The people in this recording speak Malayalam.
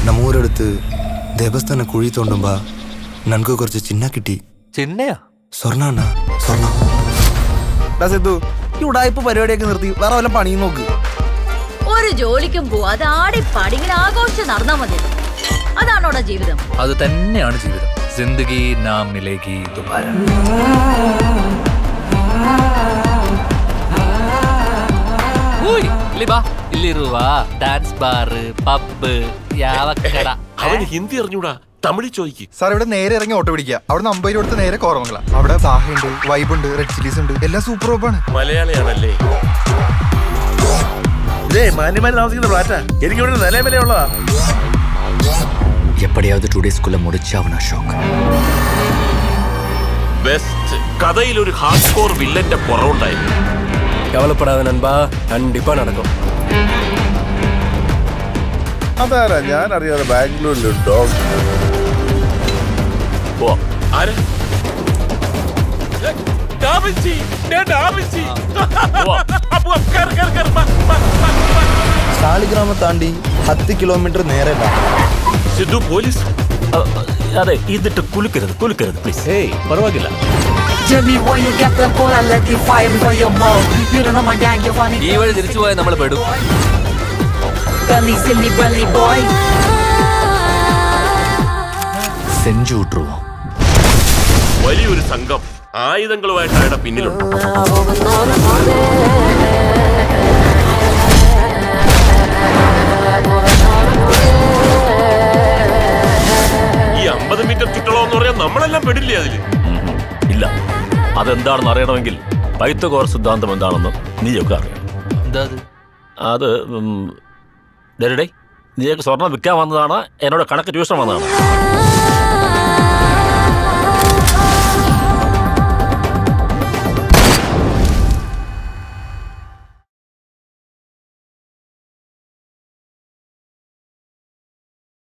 ನಮ್ಮೂರടുത്ത് ದೇವಸ್ಥಾನ കുഴി തോണ്ടുമ്പോ ನನಗೂ കുറച്ച് ചിന്ന കിട്ടി. ചിന്നയാ? സ്വർണ്ണ അണ്ണാ, സ്വർണ്ണം. സിദ്ധു, ഈ ഉടായ്പ പരിപാടിയൊക്കെ നിർത്തി വേറെ വല്ല പണിയും നോക്ക്. ഒരു ജോലിക്കും പോവാതെ ആടിപ്പാടി ഇങ്ങനെ ആഘോഷിച്ച് നടന്നാ മതി. അതാണോടാ ജീവിതം? അത് തന്നെയാണ് ജീവിതം. ജിന്ദഗി നാം മിലേഗി ദുബാര. ഇല്ലിരുവ ഡാൻസ് ബാർ, പബ്, യാവക്കട. അവന് ഹിന്ദി അറിഞ്ഞൂടാ, തമിഴ് ചോദിക്ക്. സാർ ഇവിടെ നേരെ ഇറങ്ങി ഓട്ടോ പിടിക്കുക. അവിടെ 50 കൊടുത്ത് നേരെ കോറമംഗല. അവിടെ സാഹയുണ്ട്, വൈബുണ്ട്, റെഡ് ചില്ലീസ് ഉണ്ട്, എല്ലാം സൂപ്പർ ഓപ്പാണ്. മലയാളിയാണല്ലേ? ഇതേ മാന്യമാരി താമസിക്കുന്ന ഫ്ലാറ്റാ. എനിക്കിവിടെ നിലവിലുള്ളതാ. എപ്പടിയാவது 2 days മുടിച്ചാവണ ഷോക്ക്. ബെസ്റ്റ് കഥയിൽ ഒരു ഹാർഡ് കോർ വില്ലന്റെ പുറവുണ്ടായിരുന്നു. കവലപ്പെടാതെ നൻപാ, കണ്ടിപ്പാ നടക്കും. അതാരാ ഞാൻ അറിയാതെ ബാംഗ്ലൂരിലുണ്ടോ? ആര്? സാളിഗ്രാമം താണ്ടി 10 kilometer നേരെ. സിദ്ധു പോലീസ്? അതെ, ഇതിട്ട് കുലുക്കരുത് പ്ലീസ്. ഏയ് പരವಾಗಿല്ല. ഈ വഴി തിരിച്ചു പോയാൽ നമ്മൾ പെടും. വലിയൊരു സംഘം ആയുധങ്ങളുമായിട്ട് അയാളുടെ പിന്നിലുണ്ട്. ഈ 50 മീറ്റർ ചുറ്റളം എന്ന് പറയാൻ നമ്മളെല്ലാം പെടില്ലേ അതില്? ഇല്ല, അതെന്താണെന്ന് അറിയണമെങ്കിൽ പൈത്തഗോറ സിദ്ധാന്തം എന്താണെന്ന് നീയൊക്കെ അറിയണം. എന്താ അത് ഡേ നീയൊക്കെ സ്വർണം വിൽക്കാൻ വന്നതാണ്, എന്നോട് കണക്ക് ട്യൂഷൻ വന്നതാണ്.